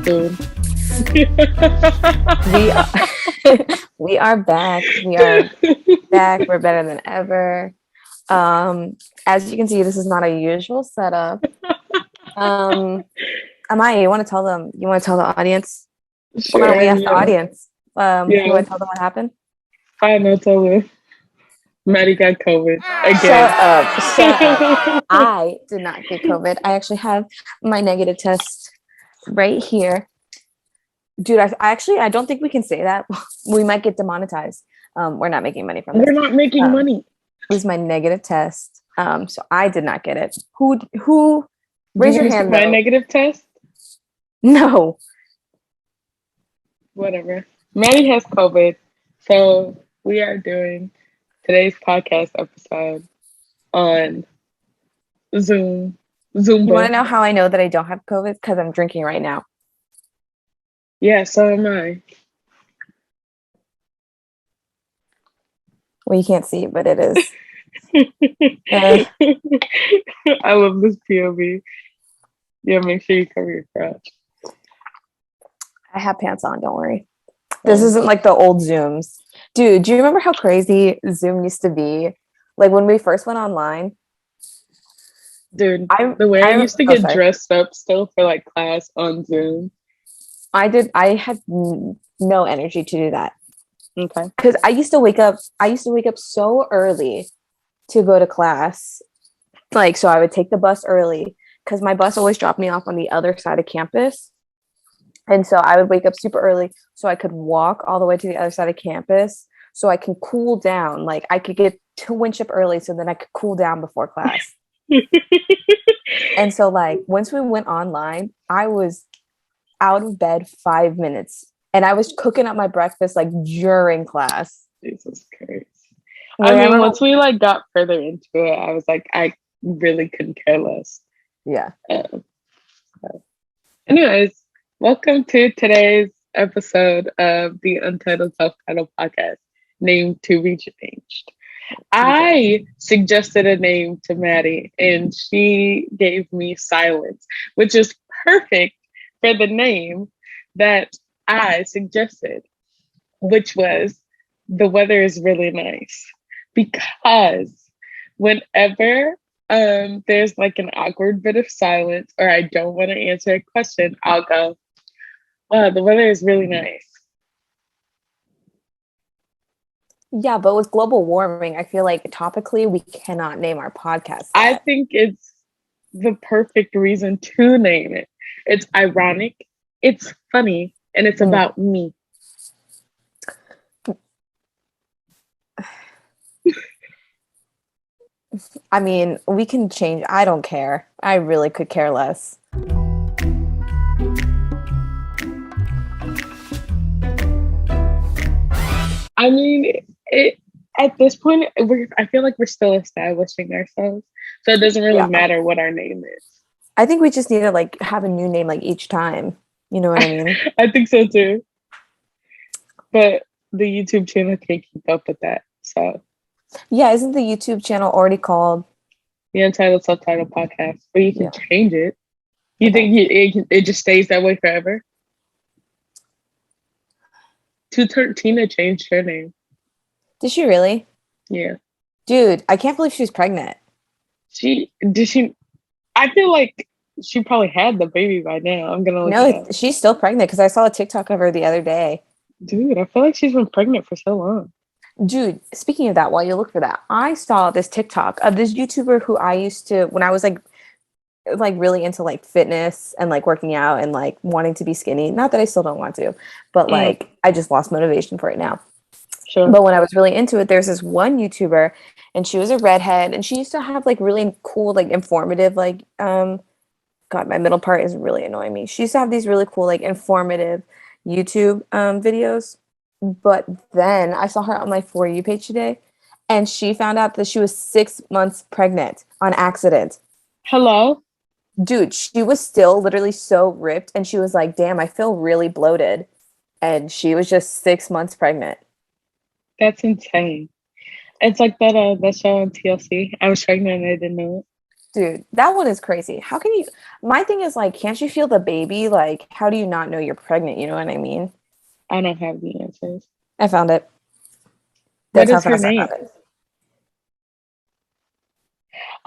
Food. We are, we are back. We are back. We're better than ever. As you can see, this is not a usual setup. Um, Amaya, you want to tell them? You want to tell the audience? Why don't we Sure, ask the yeah. audience? You Yeah. want to tell them what happened? I know, totally. Maddie got COVID Shut again. up! Shut up! I did not get COVID. I actually have my negative test right here, dude. I don't think we can say that. We might get demonetized. We're not making money from We're this. not making Um, money. It was my negative test. So I did not get it. Who Do you raise your want to see hand my though? negative test? No. Whatever. Maddie has COVID. So we are doing today's podcast episode on Zoom. You want to Zumba. know how I know that I don't have COVID? Because I'm drinking right now. Yeah, so am I. Well, you can't see, but it is. Uh, I love this POV. Yeah, make sure you cover your crotch. I have pants on, don't worry. This isn't like the old Zooms. Dude, do you remember how crazy Zoom used to be? Like when we first went online? Dude, I the way I I used to oh get sorry. dressed up still for like class on Zoom. I had no energy to do that. Okay. Because I used to wake up so early to go to class. Like, so I would take the bus early because my bus always dropped me off on the other side of campus. And so I would wake up super early so I could walk all the way to the other side of campus so I can cool down. Like, I could get to Winship early so then I could cool down before class. And so, like, once we went online, I was out of bed 5 minutes and I was cooking up my breakfast like during class. Jesus Christ. I mean, Remember? once we like got further into it, I was like, I really couldn't care less. Yeah. So. Anyways, welcome to today's episode of the Untitled Self-Titled Podcast, named To Be Changed. I suggested a name to Maddie, and she gave me silence, which is perfect for the name that I suggested, which was The Weather is Really Nice. Because whenever there's like an awkward bit of silence or I don't want to answer a question, I'll go, wow, the weather is really nice. Yeah, but with global warming, I feel like topically we cannot name our podcast I that. think it's the perfect reason to name it. It's ironic, it's funny, and it's about me. I mean, we can change. I don't care. I really could care less. I mean, at this point, I feel like we're still establishing ourselves, so it doesn't really Yeah. matter what our name is. I think we just need to like have a new name like each time. You know what I mean? I think so too. But the YouTube channel can't keep up with that. So Yeah, isn't the YouTube channel already called the Untitled Subtitle Podcast, but you can change it. You Okay. think it just stays that way forever? Tina changed her name. Did she really? Yeah. Dude, I can't believe she was pregnant. I feel like she probably had the baby by now. I'm gonna look it No, up. she's still pregnant because I saw a TikTok of her the other day. Dude, I feel like she's been pregnant for so long. Dude, speaking of that, while you look for that, I saw this TikTok of this YouTuber who I used to, when I was like really into like fitness and like working out and like wanting to be skinny. Not that I still don't want to, but like I just lost motivation for it now. Sure. But when I was really into it, there's this one YouTuber and she was a redhead and she used to have like really cool, like informative, like, God, my middle part is really annoying me. She used to have these really cool, like informative YouTube videos. But then I saw her on my For You page today and she found out that she was 6 months pregnant on accident. Hello? Dude, she was still literally so ripped and she was like, damn, I feel really bloated. And she was just 6 months pregnant. That's insane. It's like that show on TLC. I was pregnant and I didn't know it. Dude, that one is crazy. How can you? My thing is like, can't you feel the baby? Like, how do you not know you're pregnant? You know what I mean? I don't have the answers. I found it. What That's how is her fast I name? found it.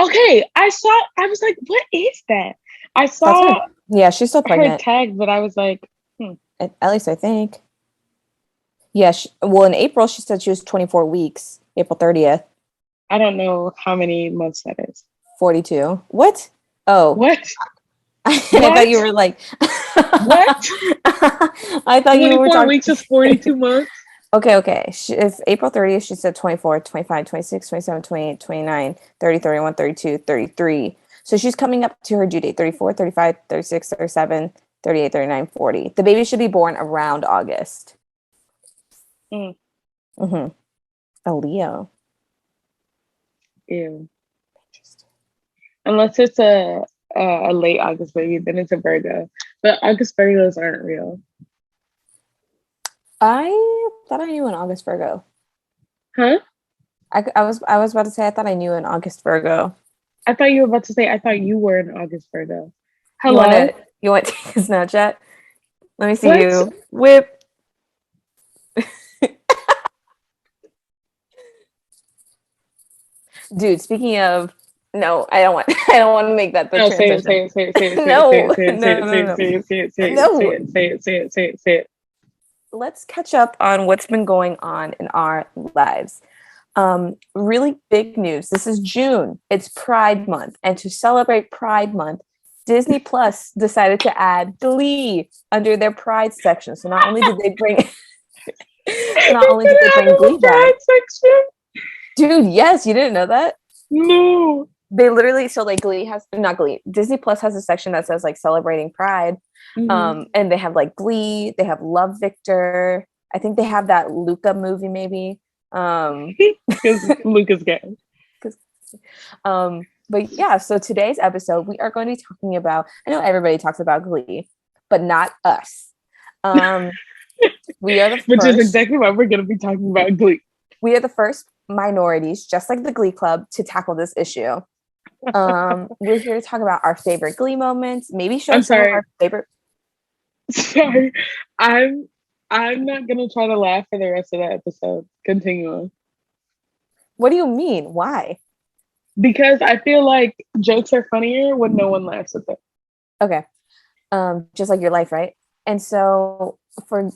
Okay, I saw. I was like, "What is that?" I That's her. saw Yeah, she's still her pregnant. tag, but I was like, At least I think. Yeah. Well, in April, she said she was 24 weeks. April 30th, I don't know how many months that is. 42. What? Oh, What? I thought What? you were like. What? I thought you were 24 talking. weeks is 42 months. Okay, okay. If April 30th, she said 24, 25, 26, 27, 28, 29, 30, 31, 32, 33. So she's coming up to her due date 34, 35, 36, 37, 38, 39, 40. The baby should be born around August. Mm, Mm-hmm. A Leo. ew. Unless it's a late August baby, then it's a Virgo. But August Virgos aren't real. I thought I knew an August Virgo. Huh? I was about to say I thought I knew an August Virgo. I thought you were about to say I thought you were an August Virgo. You Hello? wanna you want to take a Snapchat? Let me see What? you. Whip. Dude, speaking of, no, I don't want I don't want to make that the No, say it, transition. say it, say it, say it, say it, say No, it, say no, it, say no, it, say no, it, no. say it, say it, say it, say No. it, say it, say it, say it, say it. Let's catch up on what's been going on in our lives. Really big news. This is June. It's Pride Month. And to celebrate Pride Month, Disney Plus decided to add Glee under their Pride section. So not only did they bring Glee back. Pride section? Dude, yes, you didn't know that? No. They literally, so like Glee has, not Glee, Disney Plus has a section that says like celebrating Pride. Mm-hmm. And they have like Glee, they have Love Victor. I think they have that Luca movie maybe. Because Luke is gay. But yeah, so today's episode, we are going to be talking about, I know everybody talks about Glee, but not us. We are the Which is first, exactly why we're going to be talking about Glee. we are the first minorities, just like the Glee Club, to tackle this issue. We're here to talk about our favorite Glee moments, maybe show I'm some of sorry. our favorite. Sorry. I'm not going to try to laugh for the rest of the episode. Continue on. What do you mean? Why? Because I feel like jokes are funnier when no one laughs at them. Okay. Just like your life, right? And so for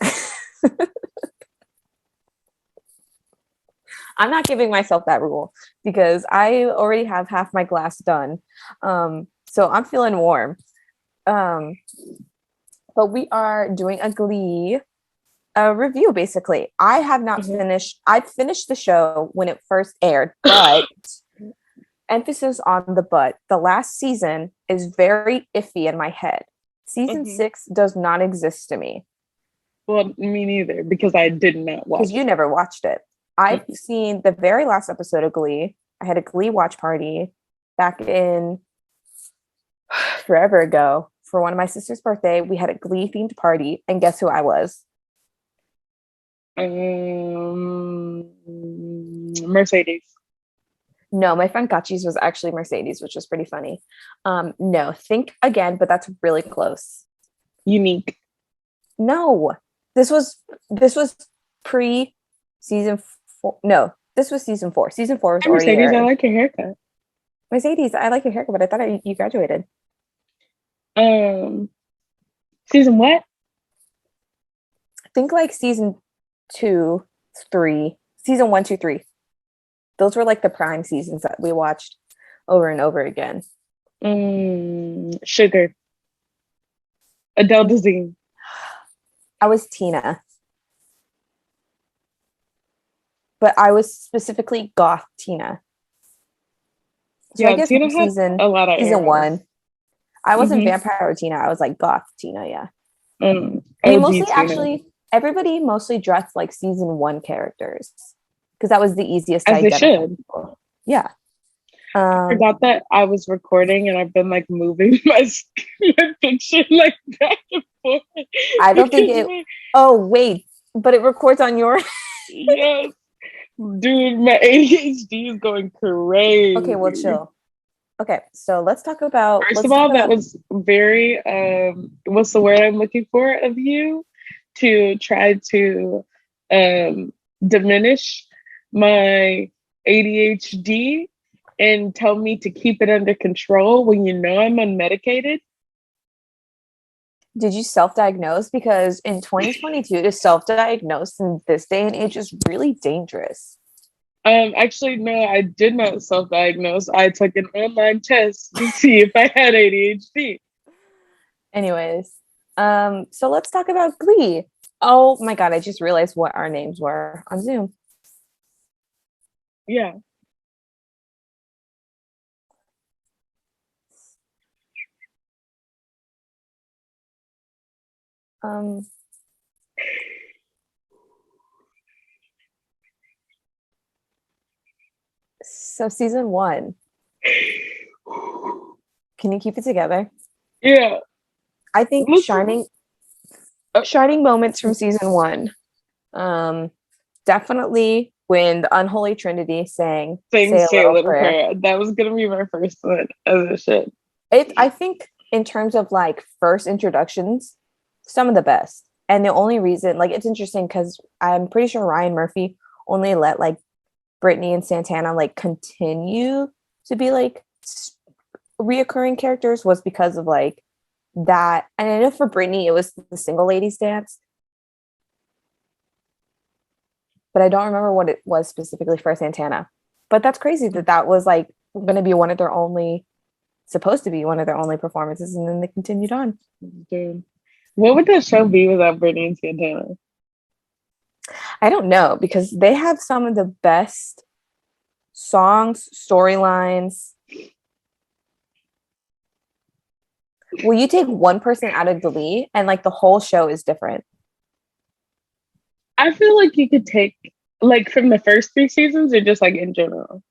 I'm not giving myself that rule because I already have half my glass done. So I'm feeling warm. But we are doing a Glee review basically. I have not finished. I finished the show when it first aired, but emphasis on the but. The last season is very iffy in my head. Season 6 does not exist to me. Well, me neither, because I did not watch it. Because you never watched it. I've seen the very last episode of Glee. I had a Glee watch party back in forever ago for one of my sister's birthday. We had a Glee themed party, and guess who I was? Mercedes. No, my friend Gachis was actually Mercedes, which was pretty funny. No, think again, but that's really close. Unique. No, this was pre season 4. No, this was season 4. Season 4 was already Mercedes, airing. I like your haircut. Mercedes, I like your haircut, but I thought you graduated. Season what? Think like season 2, 3, season 1, 2, 3. Those were like the prime seasons that we watched over and over again. Sugar. Adele Dazeem. I was Tina. But I was specifically goth Tina. So Yeah, I guess Tina had season a lot of season eras. 1. I wasn't vampire Tina. I was like goth Tina, yeah. We mostly Tina. Actually, everybody mostly dressed like season 1 characters. Because that was the easiest to identify people. Yeah. I forgot that I was recording and I've been like moving my picture like back and forth. I don't think it. Oh, wait. But it records on your. Yes. Dude, my ADHD is going crazy. Okay, well, chill. Okay, so let's talk about. First of Let's talk all, that about. was very what's the word I'm looking for of you to try to um diminish my ADHD and tell me to keep it under control when you know I'm unmedicated. Did you self-diagnose? Because in 2022, to self-diagnose in this day and age is really dangerous. Actually, no, I did not self-diagnose. I took an online test to see if I had ADHD. Anyways, so let's talk about Glee. Oh my god, I just realized what our names were on Zoom. Yeah. Um, so season one, can you keep it together? Yeah. I think Listen. shining moments from season one. Um, definitely when the Unholy Trinity sang Sing "Say a Say a Little Little Prayer." Prayer. That was gonna be my first one as a shit. I think in terms of like first introductions, some of the best. And the only reason, like, it's interesting because I'm pretty sure Ryan Murphy only let like Brittany and Santana like continue to be like reoccurring characters was because of like that. And I know for Brittany it was the single ladies dance, but I don't remember what it was specifically for Santana. But that's crazy that that was like going to be one of their only, supposed to be one of their only performances, and then they continued on. Dude. What would that show be without Brittany and Santana? I don't know because they have some of the best songs, storylines. Well, you take one person out of Glee and like the whole show is different. I feel like you could take like from the first three seasons or just like in general.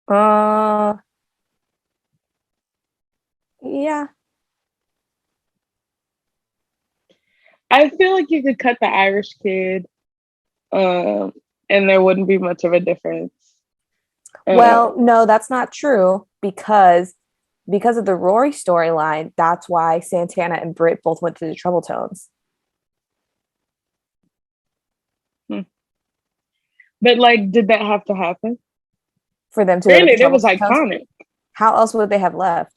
Uh yeah. I feel like you could cut the Irish kid, um, and there wouldn't be much of a difference. Well, Um, no, that's not true because of the Rory storyline, that's why Santana and Britt both went to the Trouble Tones. hmm. But like, did that have to happen? For them to go to the Granted, it Trouble was Tones. iconic. How else would they have left?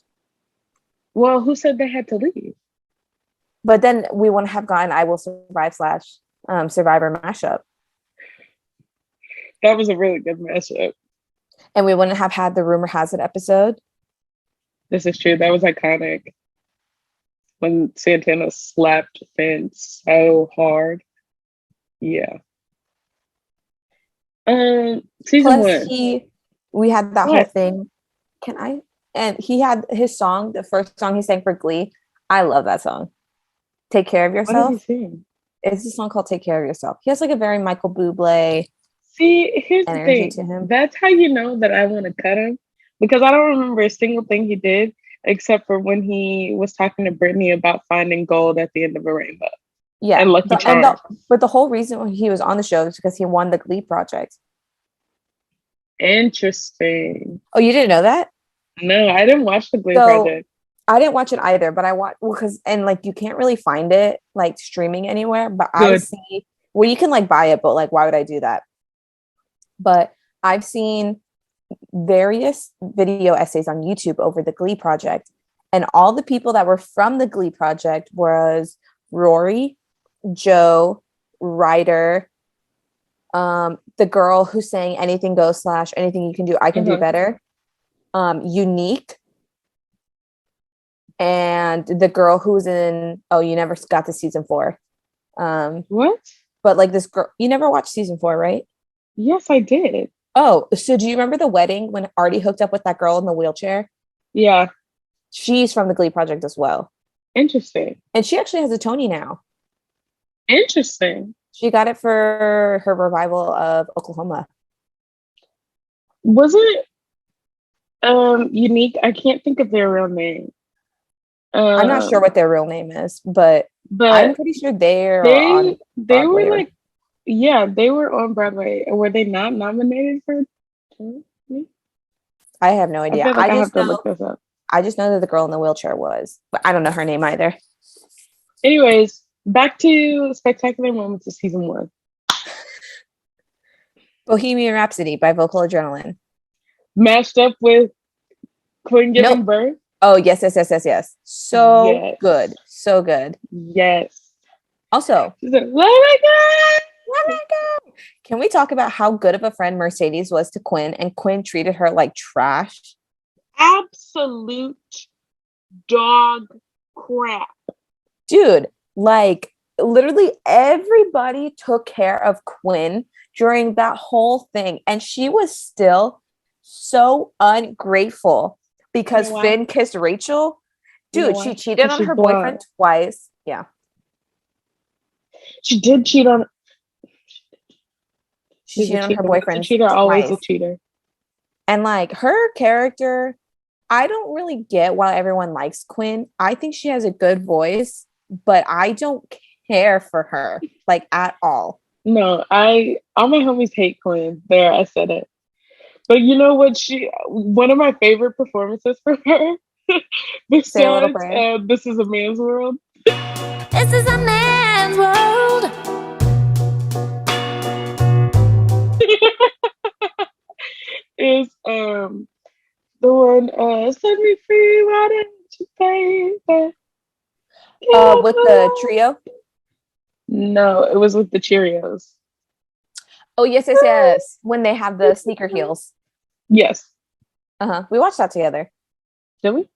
Well, who said they had to leave? But then we wouldn't have gotten I Will Survive slash Survivor mashup. That was a really good mashup. And we wouldn't have had the Rumor Has It episode. This is true. That was iconic when Santana slapped Finn so hard. Yeah. Season Plus one. we had that whole What? thing. Can I? And he had his song, the first song he sang for Glee. I love that song. Take Care of What did he Yourself. sing? It's a song called Take Care of Yourself. He has like a very Michael Bublé See, here's the energy thing. to him. That's how you know that I want to cut him because I don't remember a single thing he did except for when he was talking to Brittany about finding gold at the end of a rainbow Yeah. and Lucky Charms. But the whole reason he was on the show is because he won the Glee project. Interesting. Oh, you didn't know that? No, I didn't watch the Glee So Project. I didn't watch it either, but I watched because and like you can't really find it like streaming anywhere. But I Good. see well, you can like buy it, but like why would I do that? But I've seen various video essays on YouTube over the Glee project, and all the people that were from the Glee project was Rory, Joe, Ryder, the girl who sang "Anything Goes" slash "Anything You Can Do, I Can Do Uh-huh. Better," Unique, and the girl who was in Oh, you never got to season 4. What? But like this girl, you never watched season 4, right? Yes, I did. Oh, so do you remember the wedding when Artie hooked up with that girl in the wheelchair? Yeah. She's from the Glee project as well. Interesting. And she actually has a Tony now. Interesting. She got it for her revival of Oklahoma. Was it unique? I can't think of their real name. I'm not sure Um, what their real name is, but I'm but pretty sure they're on they were Broadway. like, yeah, they were on Broadway. Were they not nominated for Tony? I have no I idea. feel like I have to look this up. I just know that the girl in the wheelchair was, but I don't know her name either. Anyways, back to spectacular moments of season 1. Bohemian Rhapsody by Vocal Adrenaline. Matched up with Quinn giving birth. Oh, yes. So good. So good. Yes. Also, she's like, oh my God. Can we talk about how good of a friend Mercedes was to Quinn, and Quinn treated her like trash? Absolute dog crap. Dude, like literally everybody took care of Quinn during that whole thing, and she was still so ungrateful because Finn kissed Rachel. Dude, she cheated on her boyfriend twice. Yeah. She did cheat on. She cheated on her boyfriend. Cheater, always a cheater. And like her character, I don't really get why everyone likes Quinn. I think she has a good voice, but I don't care for her like at all. No, all my homies hate Quinn. There, I said it. But you know what? One of my favorite performances for her, besides This Is a Man's World. This is a man's world. Is the one set me free, why didn't you baby? With the trio? No, it was with the Cheerios. Oh, yes. When they have the sneaker heels. Yes. We watched that together. Did we?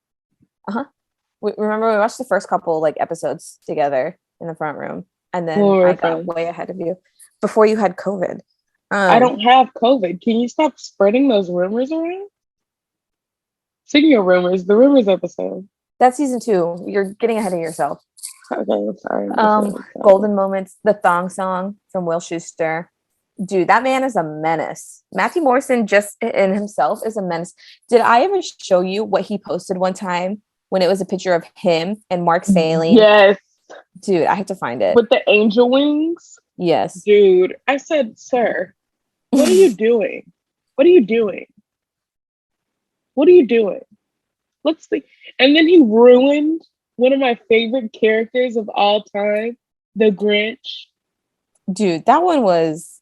Remember we watched the first couple like episodes together in the front room, and then I got way ahead of you before you had COVID. I don't have COVID. Can you stop spreading those rumors around? Speaking of rumors, the rumors episode. That's season 2. You're getting ahead of yourself. Okay, I'm sorry. Golden Moments, the thong song from Will Schuester. Dude, that man is a menace. Matthew Morrison just in himself is a menace. Did I ever show you what he posted one time when it was a picture of him and Mark Saling? Yes. Dude, I have to find it. With the angel wings? Yes. Dude, I said, sir, what are you doing? What are you doing? What are you doing? Let's see. And then he ruined one of my favorite characters of all time, the Grinch. Dude, that one was...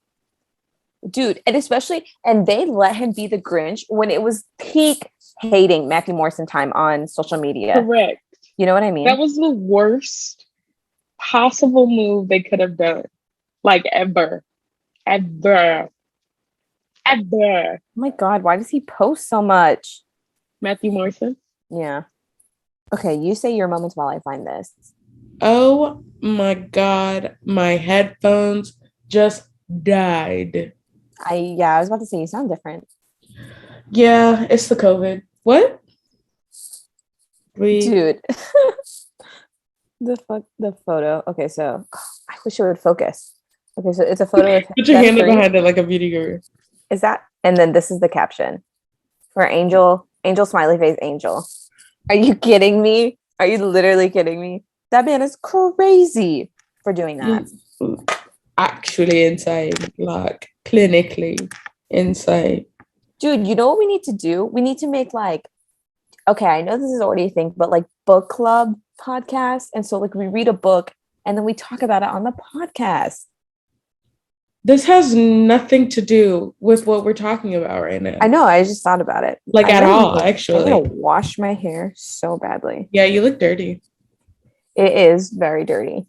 Dude, and they let him be the Grinch when it was peak hating Matthew Morrison time on social media. Correct. You know what I mean? That was the worst possible move they could have done. Like ever. Oh my God, why does he post so much? Matthew Morrison? Yeah. Okay, you say your moments while I find this. Oh my God, my headphones just died. I was about to say you sound different. Yeah, it's the COVID. What? Dude. the photo. Okay, so I wish it would focus. Okay, so it's a photo of put your hand behind it like a beauty guru. Is that? And then this is the caption for Angel smiley face Angel. Are you kidding me? Are you literally kidding me? That man is crazy for doing that. Actually insane, like clinically insane. Dude, you know what we need to do? We need to make like, okay, I know this is already a thing, but like book club podcast. And so like we read a book and then we talk about it on the podcast. This has nothing to do with what we're talking about right now. I know, I just thought about it. Like at all, actually. I'm gonna wash my hair so badly. Yeah, you look dirty. It is very dirty.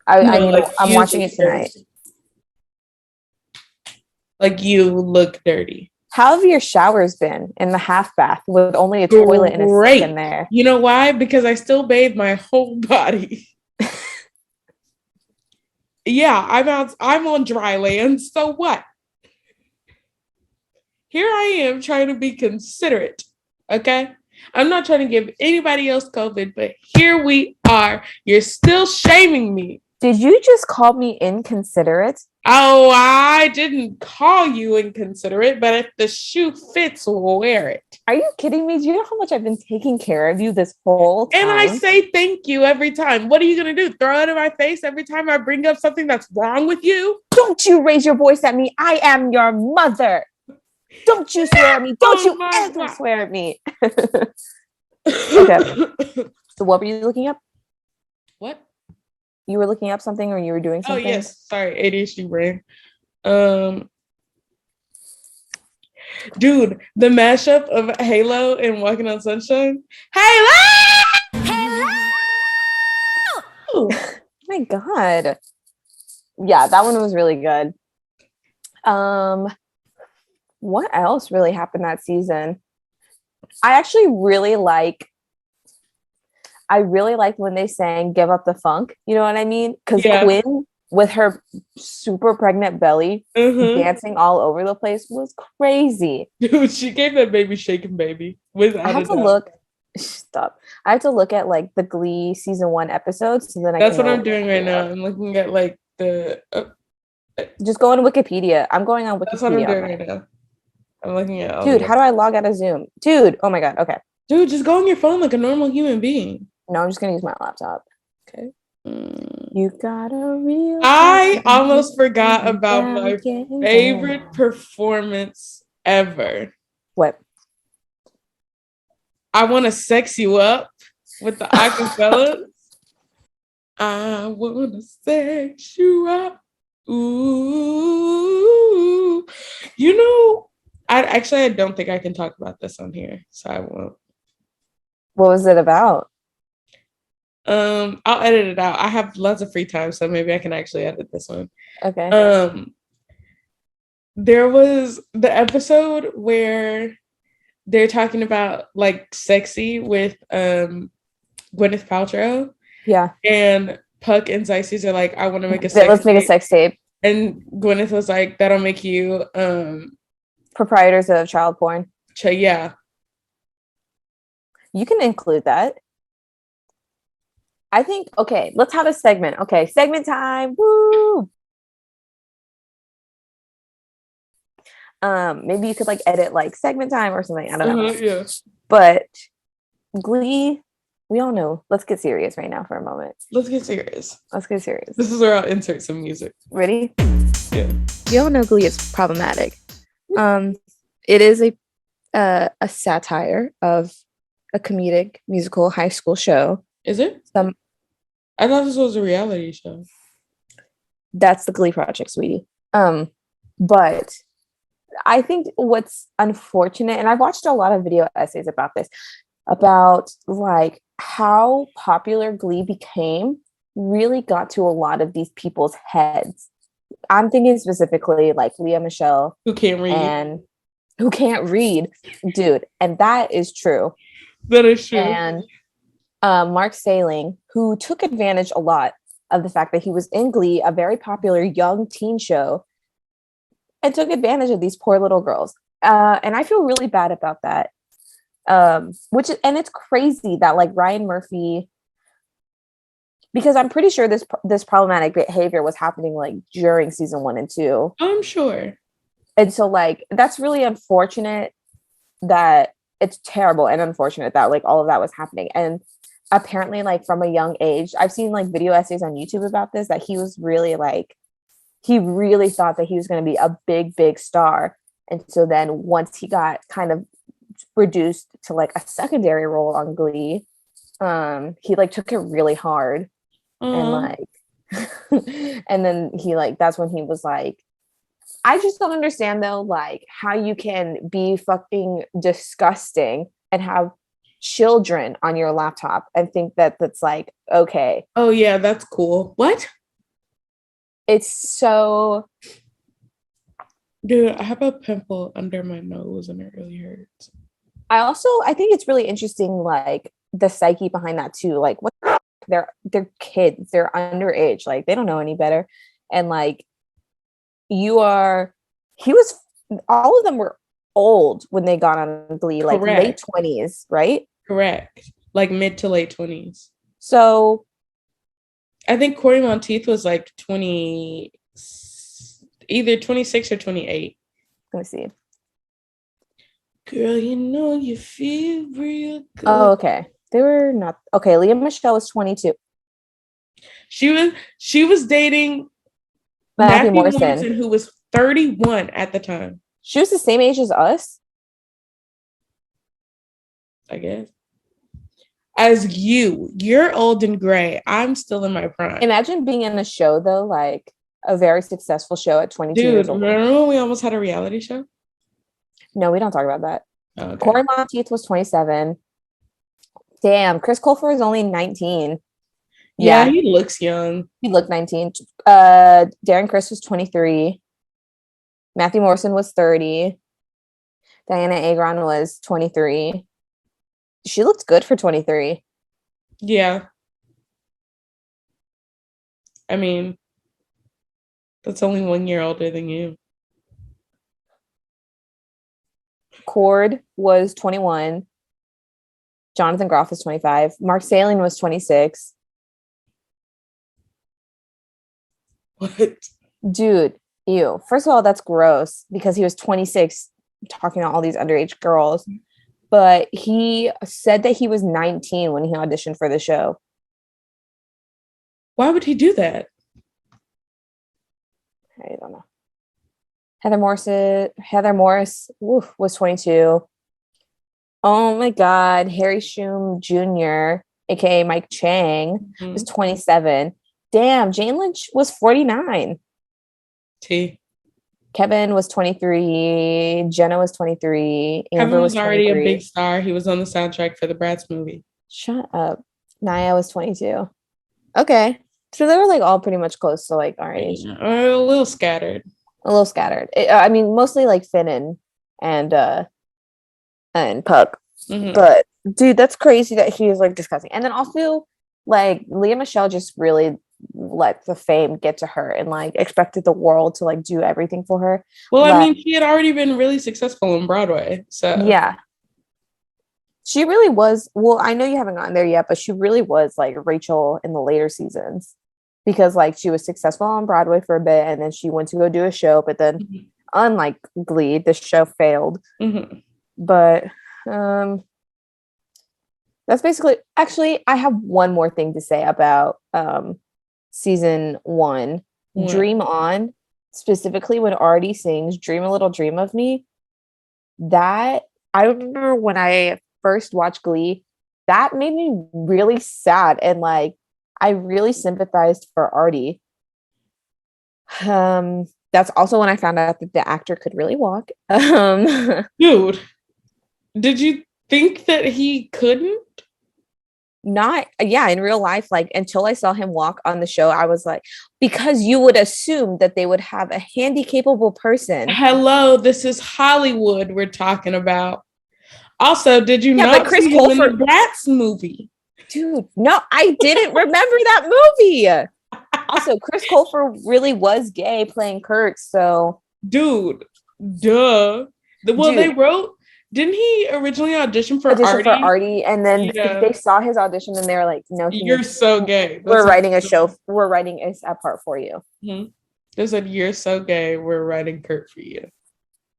I'm watching it tonight. Like you look dirty. How have your showers been in the half bath with only a toilet and a sink in there? You know why? Because I still bathe my whole body. Yeah, I'm on dry land. So what? Here I am trying to be considerate. Okay? I'm not trying to give anybody else COVID, but here we are. You're still shaming me. Did you just call me inconsiderate? Oh, I didn't call you inconsiderate, but if the shoe fits, wear it. Are you kidding me? Do you know how much I've been taking care of you this whole time? And I say thank you every time. What are you going to do? Throw it in my face every time I bring up something that's wrong with you? Don't you raise your voice at me. I am your mother. Don't you swear at me. Don't Oh you my ever God. swear at me. Okay. So what were you looking up? What? You were looking up something or you were doing Oh something? yes, sorry, ADHD brain. Um, dude, the mashup of Halo and Walking on Sunshine. Halo! My God. Yeah, that one was really good. What else really happened that season? I actually really liked when they sang Give Up the Funk. You know what I mean? Because Yeah. Quinn, with her super pregnant belly, dancing all over the place was crazy. Dude, she gave that baby shaking baby. Without I have to doubt. look. Stop. I have to look at like the Glee season 1 episodes, so then That's can what know I'm doing right now. I'm looking at like the. Just go on Wikipedia. I'm going on Wikipedia. That's what I'm doing right now. I'm looking at all. Dude, how do I log out of Zoom? Dude, oh my God. Okay. Dude, just go on your phone like a normal human being. No, I'm just gonna use my laptop. Okay. You got a real. I almost forgot about my favorite performance ever. What? I Want to Sex You Up with the acapellas. I want to sex you up. Ooh. You know, I don't think I can talk about this on here, so I won't. What was it about? I'll edit it out. I have lots of free time, so maybe I can actually edit this one. Okay. There was the episode where they're talking about like sexy with Gwyneth Paltrow. Yeah. And Puck and Zicys are like, I want to make a sex Let's make a sex tape. And Gwyneth was like, that'll make you proprietors of child porn. Yeah. You can include that. I think, okay, let's have a segment. Okay, segment time. Woo! Maybe you could like edit like segment time or something. I don't know. Yeah. But Glee, we all know. Let's get serious right now for a moment. Let's get serious. This is where I'll insert some music. Ready? Yeah. We all know Glee is problematic. It is a satire of a comedic musical high school show. Is it? I thought this was a reality show. That's the Glee project, sweetie. But I think what's unfortunate, and I've watched a lot of video essays about this, about like how popular Glee became really got to a lot of these people's heads. I'm thinking specifically like Leah Michelle, who can't read, dude, and that is true. That is true. And Mark Saling, who took advantage a lot of the fact that he was in Glee, a very popular young teen show, and took advantage of these poor little girls. And I feel really bad about that. And it's crazy that like Ryan Murphy, because I'm pretty sure this problematic behavior was happening like during season 1 and 2. I'm sure. And so like that's really unfortunate. That it's terrible and unfortunate that like all of that was happening. And apparently like from a young age, I've seen like video essays on YouTube about this, that he was really like, he really thought that he was going to be a big star. And so then once he got kind of reduced to like a secondary role on Glee, he like took it really hard. And like and then he like, that's when he was like, I just don't understand though, like how you can be fucking disgusting and have children on your laptop and think that that's like okay. Oh yeah, that's cool. What? It's so. Dude, I have a pimple under my nose and it really hurts. I think it's really interesting, like the psyche behind that too. Like what they're kids, they're underage, like they don't know any better. And like all of them were old when they got on Glee, like late 20s, right? Correct. Like mid to late 20s. So I think Corey Monteith was like 20, either 26 or 28. Let me see. Girl, you know you feel real good. Oh, okay. They were not okay. Leah Michelle was 22. She was dating Matthew Morrison, who was 31 at the time. She was the same age as us. I guess. As you're old and gray. I'm still in my prime. Imagine being in a show though, like a very successful show at 22 years Dude, old. remember when we almost had a reality show? No, we don't talk about that. Oh, okay. Corey Monteith was 27. Damn, Chris Colfer is only 19. Yeah, he looks young. He looked 19. Darren Criss was 23. Matthew Morrison was 30. Diana Agron was 23. She looked good for 23. Yeah. I mean, that's only 1 year older than you. Cord was 21. Jonathan Groff was 25. Mark Salling was 26. What? Dude, ew. First of all, that's gross because he was 26 talking to all these underage girls. But he said that he was 19 when he auditioned for the show. Why would he do that? I don't know. Heather Morris was 22. Oh my God. Harry Shum Jr., aka Mike Chang, was 27. Damn, Jane Lynch was 49. T. Kevin was 23. Jenna was 23. Amber Kevin was already 23. a big star. He was on the soundtrack for the Bratz movie. Shut up. Naya was 22. Okay. So they were like all pretty much close to like our age. A little scattered. I mean, mostly like Finn and Puck. Mm-hmm. But dude, that's crazy that he was like discussing. And then also like Leah Michelle just really let the fame get to her and like expected the world to like do everything for her. Well, I mean, she had already been really successful on Broadway. So yeah. She really was. Well, I know you haven't gotten there yet, but she really was like Rachel in the later seasons because like she was successful on Broadway for a bit and then she went to go do a show, but then unlike Glee, the show failed. Mm-hmm. But that's basically, actually, I have one more thing to say about season 1. Dream On, specifically when Artie sings Dream a Little Dream of Me. That, I remember when I first watched Glee, that made me really sad and like I really sympathized for Artie. That's also when I found out that the actor could really walk. Dude, did you think that he couldn't? In real life, like until I saw him walk on the show, I was like, because you would assume that they would have a handy capable person. Hello, this is Hollywood we're talking about. Also, did you not Chris see Colfer him in the Bratz movie? Dude, no, I didn't remember that movie. Also, Chris Colfer really was gay playing Kurt, so dude, duh. They wrote. Didn't he originally audition for Artie? And then they saw his audition and they were like, "No, you're so gay. We're writing a show. We're writing a part for you." Mm-hmm. They said, "You're so gay. We're writing Kurt for you."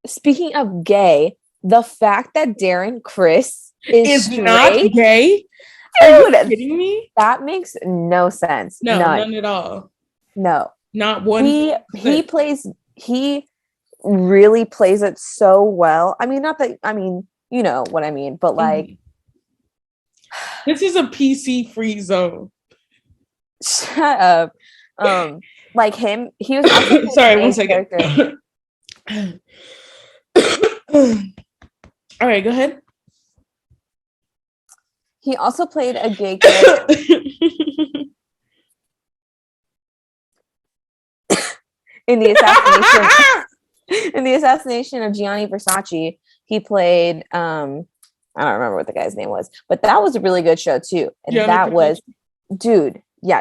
Speaking of gay, the fact that Darren Criss is not gay. Are you kidding me? That makes no sense. No, none at all. No, not one. He really plays it so well. I mean, you know what I mean, but like this is a PC free zone. Shut up. Like him, he was also sorry, 1 second. All right, go ahead. He also played a gay character. in the assassination of Gianni Versace, he played I don't remember what the guy's name was, but that was a really good show too. And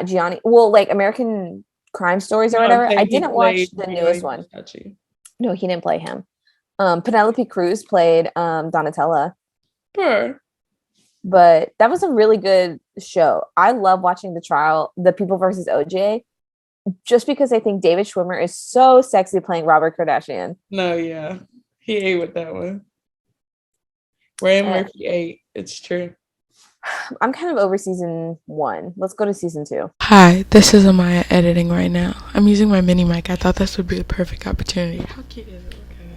Gianni. Well, like American Crime Stories or whatever. I didn't watch the newest one. Versace. No, he didn't play him. Penelope Cruz played Donatella. Sure. But that was a really good show. I love watching the trial, The People versus OJ, just because I think David Schwimmer is so sexy playing Robert Kardashian. No, yeah. He ate with that one. Ryan Murphy ate. It's true. I'm kind of over season 1. Let's go to season 2. Hi, this is Amaya editing right now. I'm using my mini mic. I thought this would be the perfect opportunity. How cute is it? Okay.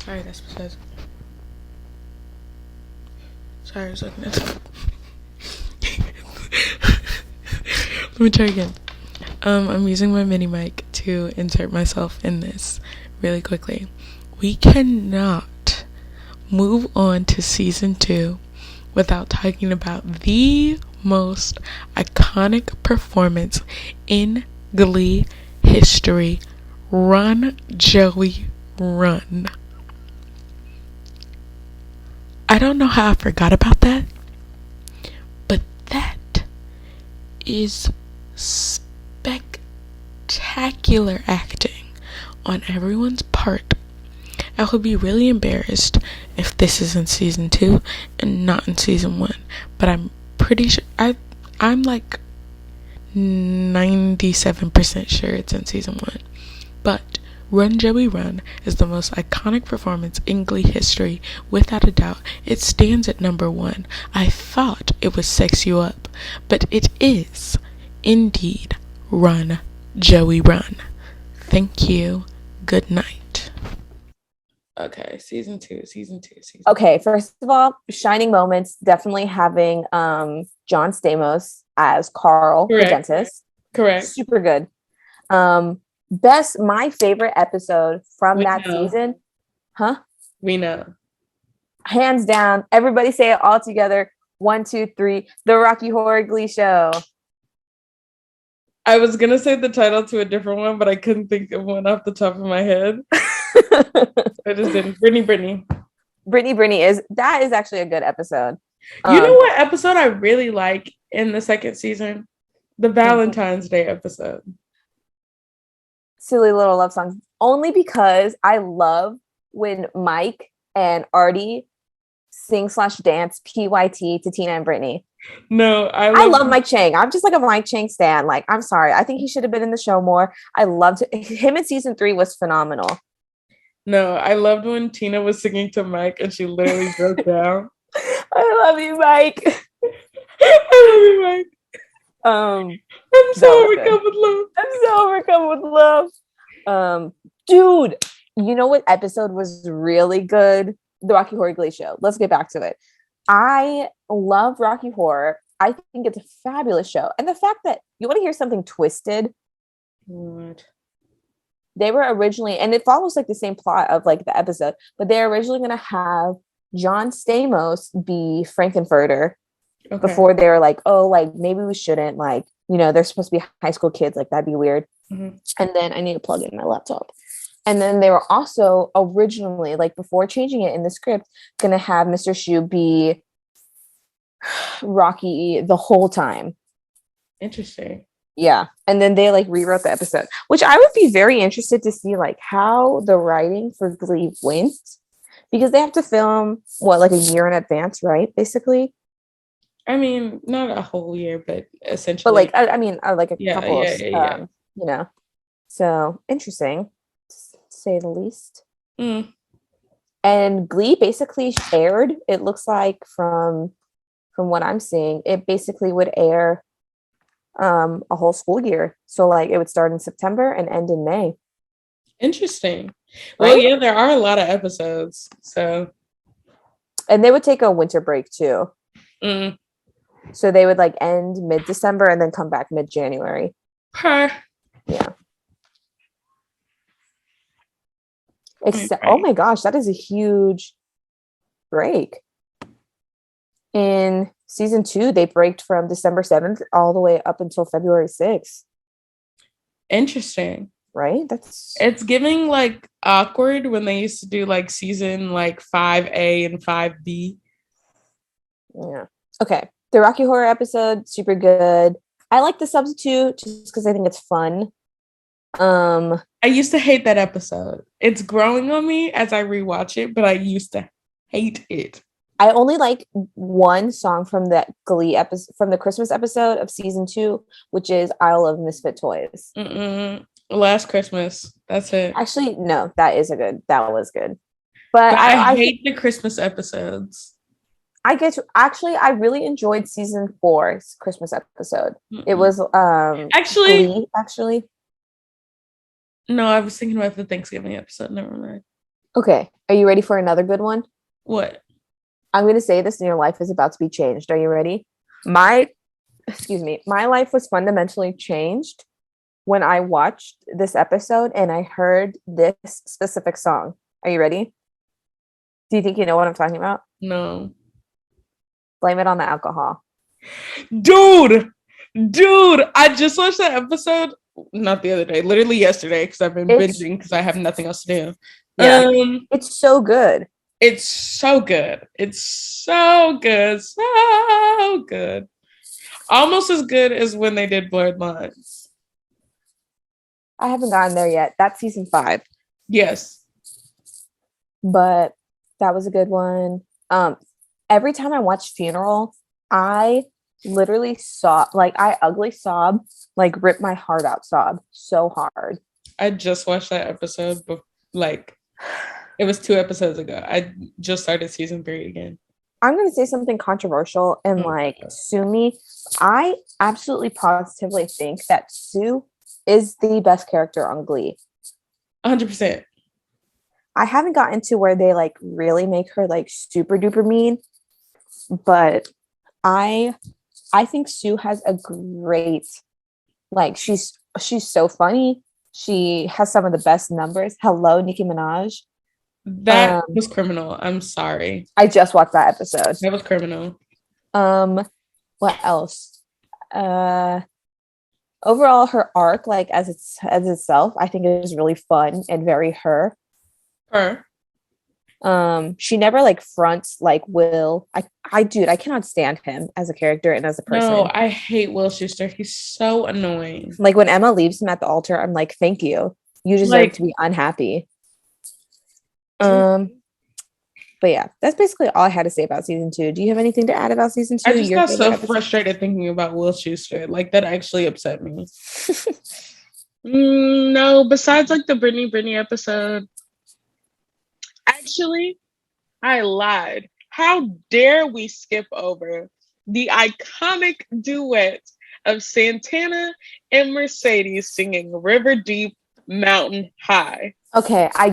Sorry, that's what it says. Sorry, I was looking at Let me try again. I'm using my mini mic to insert myself in this really quickly. We cannot move on to season 2 without talking about the most iconic performance in Glee history. Run, Joey, run. I don't know how I forgot about that, but that is spectacular acting on everyone's part. I would be really embarrassed if this is in season 2 and not in season 1, but I'm pretty sure I'm like 97% sure it's in season 1. But Run Joey Run is the most iconic performance in Glee history, without a doubt. It stands at number 1. I thought it was Sex You Up, but it is indeed Run Joey Run. Thank you. Good night. Okay, season 2. Okay, first of all, shining moments, definitely having John Stamos as Carl, Correct. the dentist. Correct. Super good. My favorite episode from that season. Huh? We know. Hands down. Everybody say it all together. 1, 2, 3. The Rocky Horror Glee Show. I was gonna say the title to a different one, but I couldn't think of one off the top of my head. I just didn't. Brittany. Brittany is actually a good episode. You know what episode I really like in the second season? The Valentine's Day episode. Silly Little Love Songs. Only because I love when Mike and Artie sing/dance PYT to Tina and Brittany. No, I love Mike Chang. I'm just like a Mike Chang stan. Like, I'm sorry. I think he should have been in the show more. I loved him in season 3 was phenomenal. No, I loved when Tina was singing to Mike and she literally broke down. I love you, Mike. I love you, Mike. I'm so overcome with love. Dude, you know what episode was really good? The Rocky Horror Glee Show. Let's get back to it. I love Rocky Horror. I think it's a fabulous show. And the fact that you want to hear something twisted. What? They were originally, and it follows like the same plot of like the episode, but they're originally going to have John Stamos be Frankenfurter. Okay. Before they were like, oh, like maybe we shouldn't, like, you know, they're supposed to be high school kids, like that'd be weird. Mm-hmm. And then I need to plug in my laptop. And then they were also originally, like before changing it in the script, gonna have Mr. Shu be Rocky the whole time. Interesting. Yeah. And then they like rewrote the episode, which I would be very interested to see like how the writing for Glee went, because they have to film like a year in advance, right? Basically. I mean, not a whole year, but essentially. But like, I mean, like a couple of, you know. So interesting, to say the least. Mm. And Glee basically aired. It looks like from what I'm seeing, it basically would air a whole school year. So like, it would start in September and end in May. Interesting. Well, yeah, there are a lot of episodes. So, and they would take a winter break too. Mm. So they would like end mid-December and then come back mid-January. Huh. Yeah. Oh my gosh, that is a huge break. In season 2, they braked from December 7th all the way up until February 6th. Interesting. Right? It's giving like awkward when they used to do like season like 5A and 5B. Yeah. Okay. The Rocky Horror episode, super good. I like The Substitute just because I think it's fun. I used to hate that episode. It's growing on me as I rewatch it, but I used to hate it. I only like one song from that Glee episode, from the Christmas episode of season 2, which is Isle of Misfit Toys. Last Christmas. That's it. Actually, no, that was good. But I hate the Christmas episodes. I really enjoyed season 4's Christmas episode. Mm-mm. It was Glee, actually. No, I was thinking about the Thanksgiving episode. Never mind. Okay. Are you ready for another good one? What? I'm going to say this and your life is about to be changed. Are you ready? My life was fundamentally changed when I watched this episode and I heard this specific song. Are you ready? Do you think you know what I'm talking about? No. Blame it on the alcohol. Dude, I just watched that episode, not the other day, literally yesterday, because I've been binging because I have nothing else to do. Yeah. It's so good. It's so good. It's so good. So good. Almost as good as when they did Blurred Lines. I haven't gotten there yet. That's season 5. Yes. But that was a good one. Every time I watch Funeral, I literally I ugly sob, like rip my heart out sob so hard. I just watched that episode, but like it was 2 episodes ago. I just started season 3 again. I'm going to say something controversial and sue me. I absolutely positively think that Sue is the best character on Glee. 100%. I haven't gotten to where they like really make her like super duper mean, but I think Sue has a great, like she's so funny. She has some of the best numbers. Hello, Nicki Minaj. That was criminal. I'm sorry. I just watched that episode. That was criminal. What else? Overall, her arc, like as itself, I think it is really fun and very her. Her. She never like fronts like Will. I cannot stand him as a character and as a person. No, I hate Will Schuester. He's so annoying. Like when Emma leaves him at the altar, I'm like, thank you. You deserve to be unhappy. But yeah, that's basically all I had to say about season 2. Do you have anything to add about season 2? I just got so frustrated thinking about Will Schuester. Like that actually upset me. No, besides like the Brittany episode. Actually, I lied. How dare we skip over the iconic duet of Santana and Mercedes singing River Deep, Mountain High. Okay, I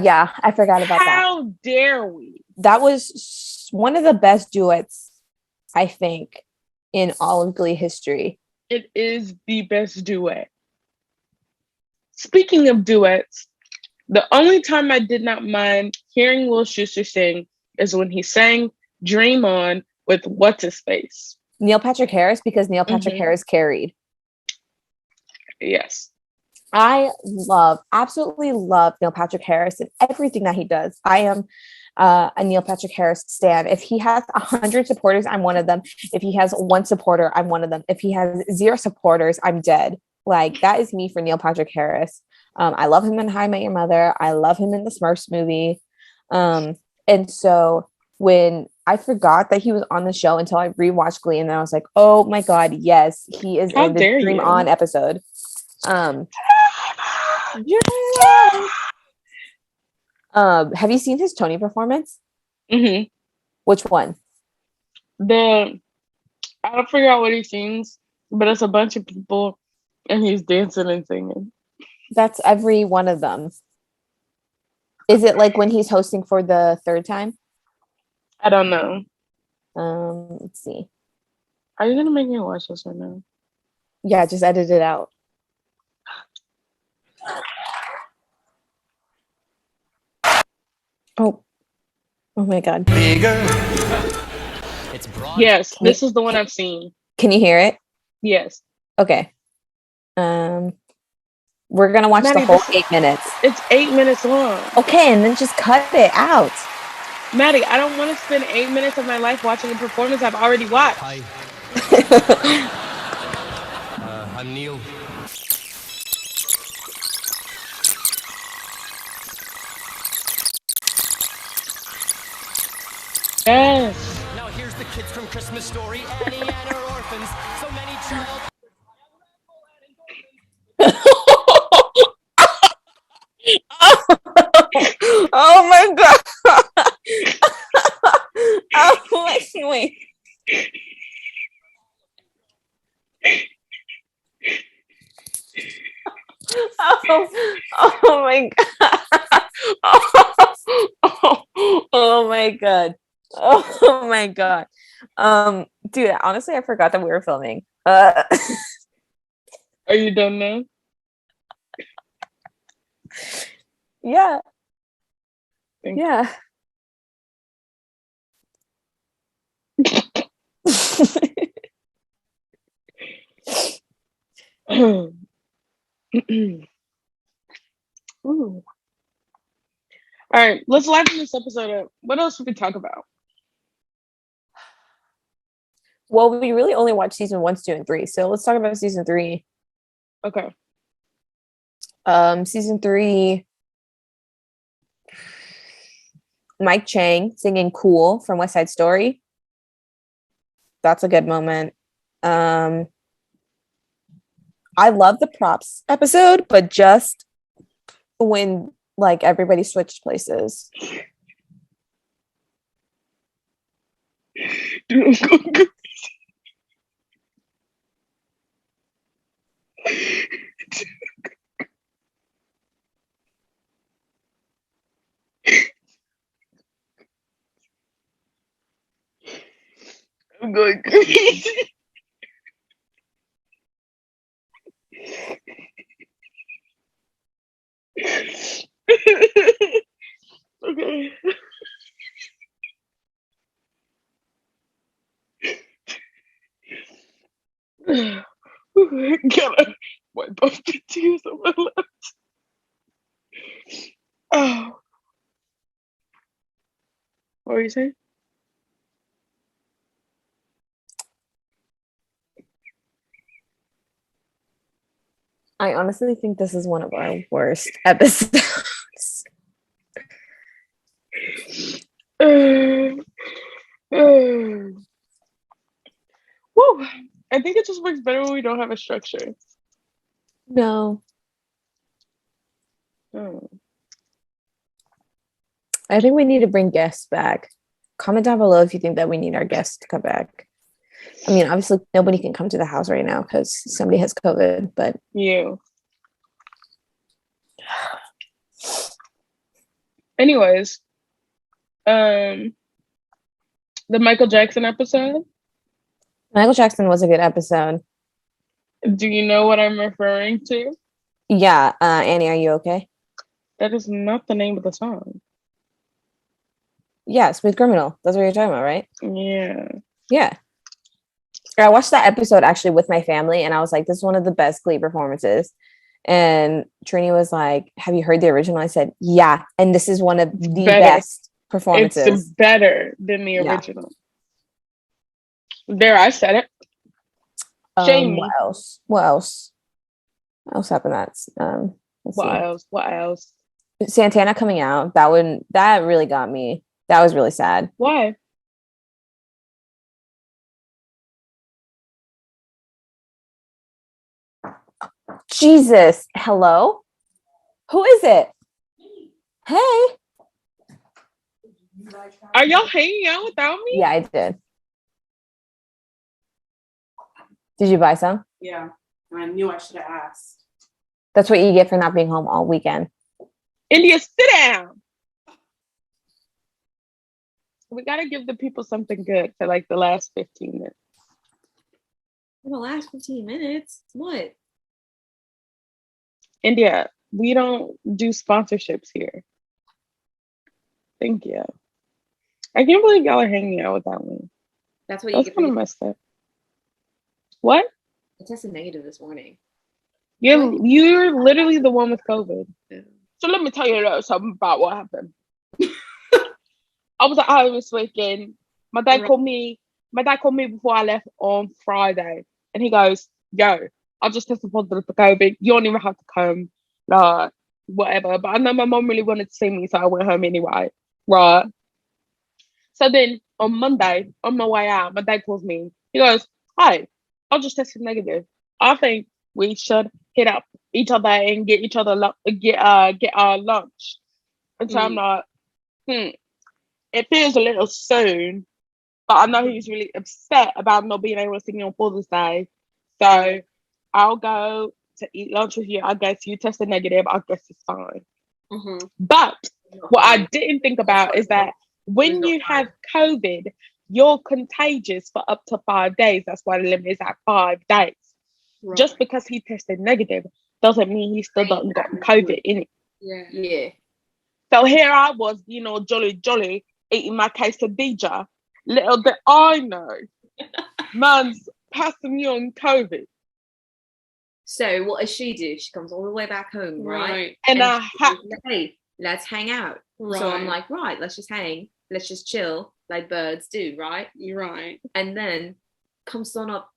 forgot about that. How dare we? That was one of the best duets, I think, in all of Glee history. It is the best duet. Speaking of duets, the only time I did not mind hearing Will Schuester sing is when he sang Dream On with What's His Face? Neil Patrick Harris, because Neil Patrick Harris carried. Yes. I absolutely love Neil Patrick Harris and everything that he does. I am a Neil Patrick Harris stan. If he has 100 supporters, I'm one of them. If he has 1 supporter, I'm one of them. If he has 0 supporters, I'm dead. Like that is me for Neil Patrick Harris. I love him in How I Met Your Mother. I love him in the Smurfs movie. And so when I forgot that he was on the show until I rewatched Glee, and then I was like, oh my God, yes, he is in the Dream On episode. Have you seen his Tony performance? Mm-hmm. Which one? I don't figure out what he sings, but it's a bunch of people and he's dancing and singing. That's every one of them. Is it like when he's hosting for the 3rd time? I don't know. Let's see. Are you gonna make me watch this right now? Yeah, just edit it out. Oh my God. Bigger. Yes, this is the one I've seen. Can you hear it? Yes. Okay. We're gonna watch the whole 8 minutes. It's 8 minutes long. Okay, and then just cut it out. Maddie, I don't want to spend 8 minutes of my life watching a performance I've already watched. Hi. I'm Neil. Yes. Now here's the kids from Christmas Story. Annie and her orphans. So many child. Oh my God. Oh, wait. Oh my God. Oh my god. Oh my god. Dude, honestly, I forgot that we were filming. Are you done now? Yeah. Thank Yeah. Ooh. All right, let's liven this episode up. What else should we talk about? Well, we really only watched season 1, 2, and 3. So let's talk about season 3. Okay. Season 3, Mike Chang singing Cool from West Side Story. That's a good moment. I love the props episode, but just when like everybody switched places. I'm going crazy. Okay. Gotta wipe off the tears on my lips. Oh, what were you saying? I honestly think this is one of our worst episodes. Woo. I think it just works better when we don't have a structure. No. Oh. I think we need to bring guests back. Comment down below if you think that we need our guests to come back. I mean, obviously, nobody can come to the house right now because somebody has COVID, but You. Anyways, the Michael Jackson episode. Michael Jackson was a good episode. Do you know what I'm referring to? Yeah, Annie, are you okay? That is not the name of the song. Yeah, Smooth Criminal. That's what you're talking about, right? Yeah. Yeah. I watched that episode actually with my family, and I was like, this is one of the best Glee performances. And Trini was like, have you heard the original? I said, yeah. And this is one of the best performances. It's better than the original. There, I said it. Shame me. What else? What else? What else happened? What else? Santana coming out. That really got me. That was really sad. Why? Jesus. Hello? Who is it? Hey. Are y'all hanging out without me? Yeah, I did. Did you buy some? Yeah, I knew I should have asked. That's what you get for not being home all weekend. India, sit down. We gotta give the people something good for like the last 15 minutes. For the last 15 minutes? What? India, we don't do sponsorships here. Thank you. I can't believe y'all are hanging out without me. That's what That's you kind of messed up. What? I tested negative this morning. You're literally the one with COVID. Yeah. So let me tell you a little something about what happened. I was at home this weekend. My dad called me before I left on Friday, and he goes, "Yo, I just tested positive for COVID. You don't even have to come, like whatever." But I know my mom really wanted to see me, so I went home anyway, right? So then on Monday, on my way out, my dad calls me. He goes, "Hi, I just tested negative. I think we should hit up each other and get each other get our lunch." And so I'm like, it feels a little soon, but I know he's really upset about not being able to see me on Father's Day. So I'll go to eat lunch with you. I guess you tested negative. I guess it's fine. Mm-hmm. But what I didn't think about is that when you have COVID, you're contagious for up to 5 days. That's why the limit is at 5 days. Right. Just because he tested negative doesn't mean he still doesn't got COVID in it. Yeah. So here I was, jolly, eating my quesadilla. Little did I know, man's passing me on COVID. So what does she do? She comes all the way back home, right? And I had hey, let's hang out. Right. So I'm like, right, let's just hang, let's just chill, like birds do, right? You're right. And then comes on up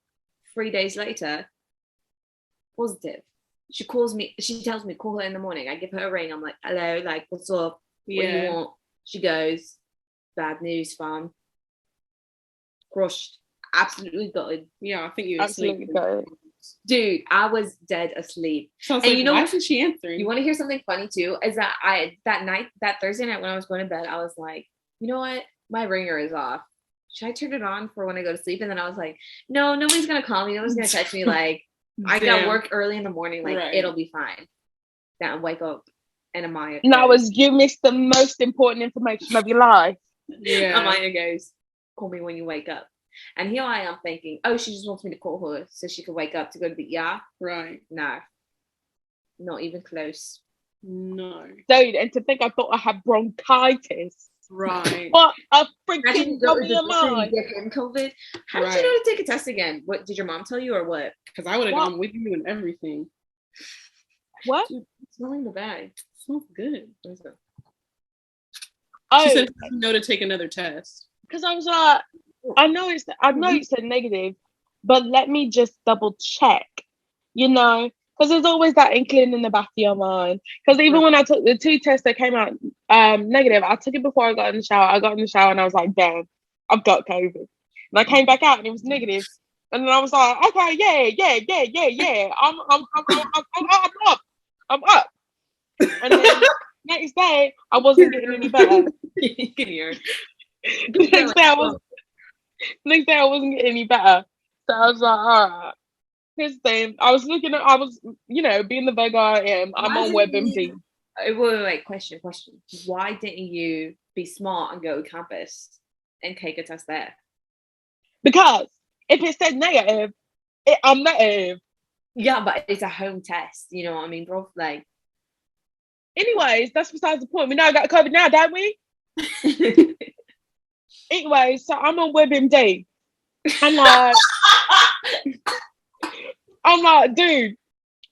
3 days later, positive. She calls me, she tells me, call her in the morning. I give her a ring. I'm like, hello, like, what's up? What do you want? She goes, bad news, fam. Crushed. Absolutely gutted. Yeah, I think you were absolutely asleep. gutted. Dude, I was dead asleep. So I was And like, you know why what? isn't she answering? You want to hear something funny too? Is that that Thursday night when I was going to bed, I was like, you know what? My ringer is off. Should I turn it on for when I go to sleep? And then I was like, no, nobody's gonna call me. Nobody's gonna text me. Like, I got work early in the morning. Like, it'll be fine. Then I wake up and Amaya. Now, as you missed the most important information of your life. Yeah. Amaya goes, call me when you wake up. And here I am thinking, oh, she just wants me to call her so she can wake up to go to the ER. Right. No, not even close. No. Dude, and to think I thought I had bronchitis. Right. What a Imagine freaking you go to the dummy doctor am I? and you get him COVID. How did you know to take a test again? What did your mom tell you or what? Because I would have gone with you and everything. What? Dude, smelling the bag. Smells good. Oh, She said no to take another test. because I was like, I know it's a negative, but let me just double check, because there's always that inkling in the back of your mind. Because even when I took the 2 tests that came out negative, I took it before I got in the shower. I got in the shower and I was like, damn, I've got COVID. And I came back out and it was negative. And then I was like, okay, yeah. I'm up. I'm up. And then next day, I wasn't getting any better. You can hear. Next day I wasn't getting any better. So I was like, all right. Here's the thing. I was, being the bug I am, I'm on WebMD. Wait, question. Why didn't you be smart and go to campus and take a test there? Because if it said negative, I'm negative. Yeah, but it's a home test. You know what I mean, bro? Like, anyways, that's besides the point. We know I got COVID now, don't we? Anyway, so I'm on WebMD. I'm like, dude,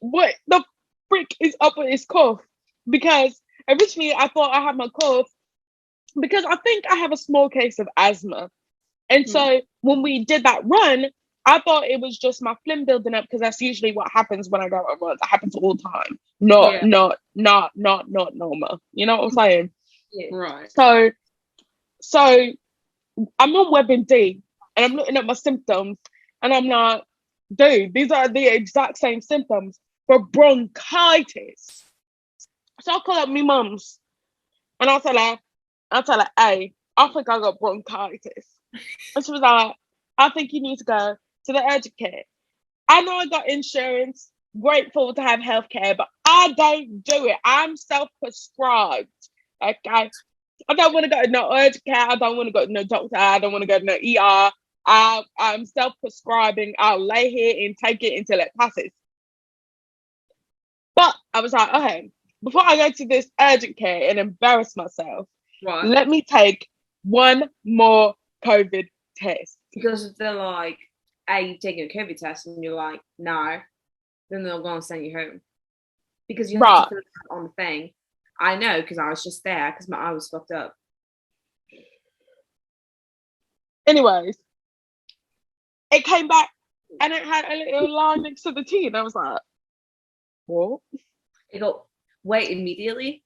what the frick is up with this cough? Because originally I thought I had my cough because I think I have a small case of asthma. And so when we did that run, I thought it was just my phlegm building up because that's usually what happens when I go on runs. That happens all the time. Not normal. You know what I'm saying? Yeah. Right. So I'm on WebMD and I'm looking at my symptoms and I'm like, dude, these are the exact same symptoms for bronchitis. So I call up my mum's and I tell her, hey, I think I got bronchitis. And she was like, I think you need to go to the urgent care. I know I got insurance, grateful to have healthcare, but I don't do it. I'm self-prescribed. Okay. I don't want to go to no urgent care. I don't want to go to no doctor. I don't want to go to no ER. I'm self-prescribing. I'll lay here and take it until it passes. But I was like, okay, before I go to this urgent care and embarrass myself, let me take one more COVID test. Because if they're like, hey, you've taken a COVID test, and you're like, no, then they'll go and send you home. Because you have to fill it out on the thing. I know, because I was just there, because my eye was fucked up. Anyways, it came back, and it had a little line next to the T, and I was like, what? It got, wait, immediately?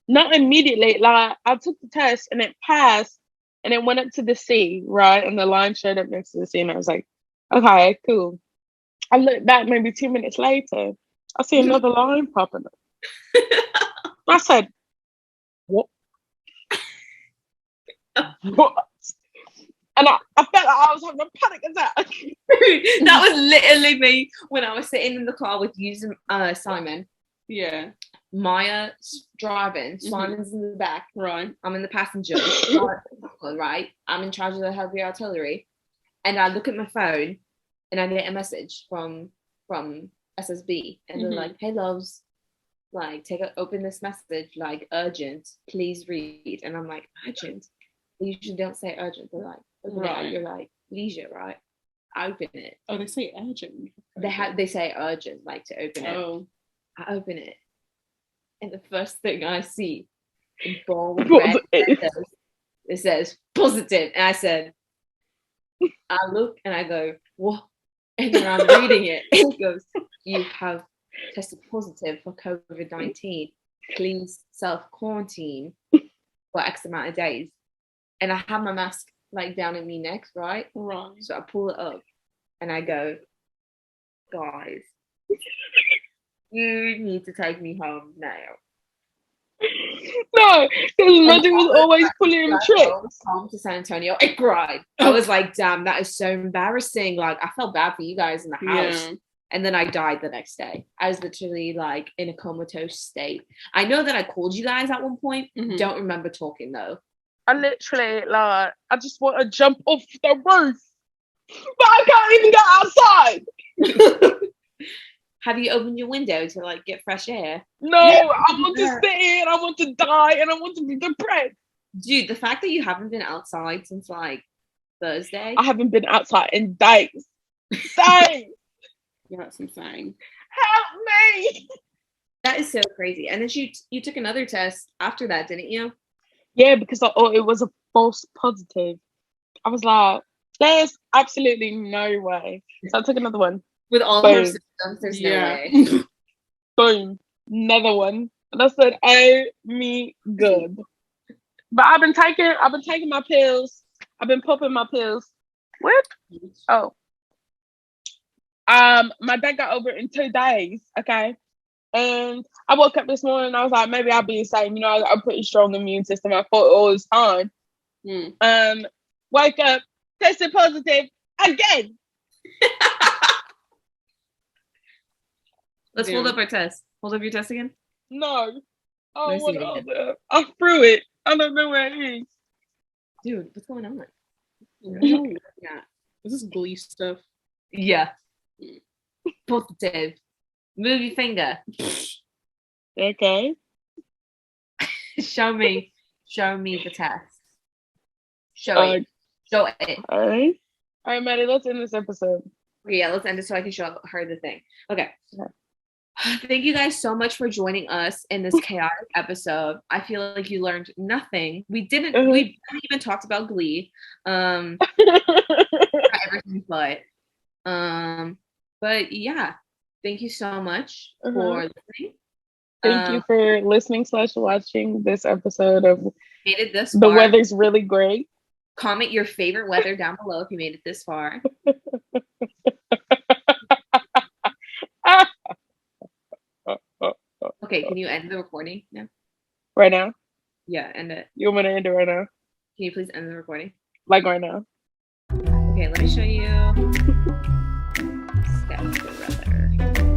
Not immediately. Like, I took the test, and it passed, and it went up to the C, right? And the line showed up next to the C, and I was like, okay, cool. I looked back maybe 2 minutes later. I see another line popping up. I said, what? What? And I felt like I was having a panic attack. That was literally me when I was sitting in the car with you, Simon. Yeah. Maya's driving, Simon's in the back, Right. I'm in the passenger, right? I'm in charge of the heavy artillery, and I look at my phone, and I get a message from SSB, and they're like, "Hey, loves, like open this message, like urgent, please read." And I'm like, urgent? They usually don't say urgent. They're like, right. You're like leisure, right? I open it. Oh, they say urgent. They say urgent, like to open it. Oh. I open it, and the first thing I see in bold red, it says positive, and I said, I look and I go, what? And then I'm reading it, and it goes, you have tested positive for COVID-19. Please self-quarantine for X amount of days. And I have my mask like down in my neck, right? Right. So I pull it up and I go, guys, you need to take me home now. No, because Muddy was always pulling him tricks. Home to San Antonio, I cried. I was like, damn, that is so embarrassing. Like, I felt bad for you guys in the house. Yeah. And then I died the next day. I was literally like in a comatose state. I know that I called you guys at one point. Don't remember talking though. I literally like, I just want to jump off the roof, but I can't even get outside. Have you opened your window to like get fresh air? No, I want to sit here and I want to die and I want to be depressed. Dude, the fact that you haven't been outside since like Thursday. I haven't been outside in days. Days. Yeah, that's insane. Help me. That is so crazy. And then you took another test after that, didn't you? Yeah, because I thought it was a false positive. I was like, there's absolutely no way. So I took another one. With all her symptoms, there's no way. Boom. Another one. And I said, oh me good. But I've been taking my pills. I've been popping my pills. What? Oh. My dad got over it in 2 days, okay? And I woke up this morning and I was like, maybe I'll be the same. You know, I'm a pretty strong immune system. I thought it was fine. Wake up, tested positive again. Let's hold up our test. Hold up your test again. No. Oh, I threw it. I don't know where it is. Dude, what's going on? Yeah. Is this Glee stuff? Yeah. Positive. Move your finger. Okay. Show me the test. Show it. Show it. All right, Maddie, let's end this episode. Yeah, let's end it so I can show her the thing. Okay. Thank you guys so much for joining us in this chaotic episode. I feel like you learned nothing. We haven't even talked about Glee. Everything but yeah, thank you so much for listening. Thank you for listening / watching this episode of made it this far. The weather's really great. Comment your favorite weather down below if you made it this far. Okay, can you end the recording now? Right now? Yeah, end it. You want me to end it right now? Can you please end the recording? Like right now. Okay, let me show you. Step brother.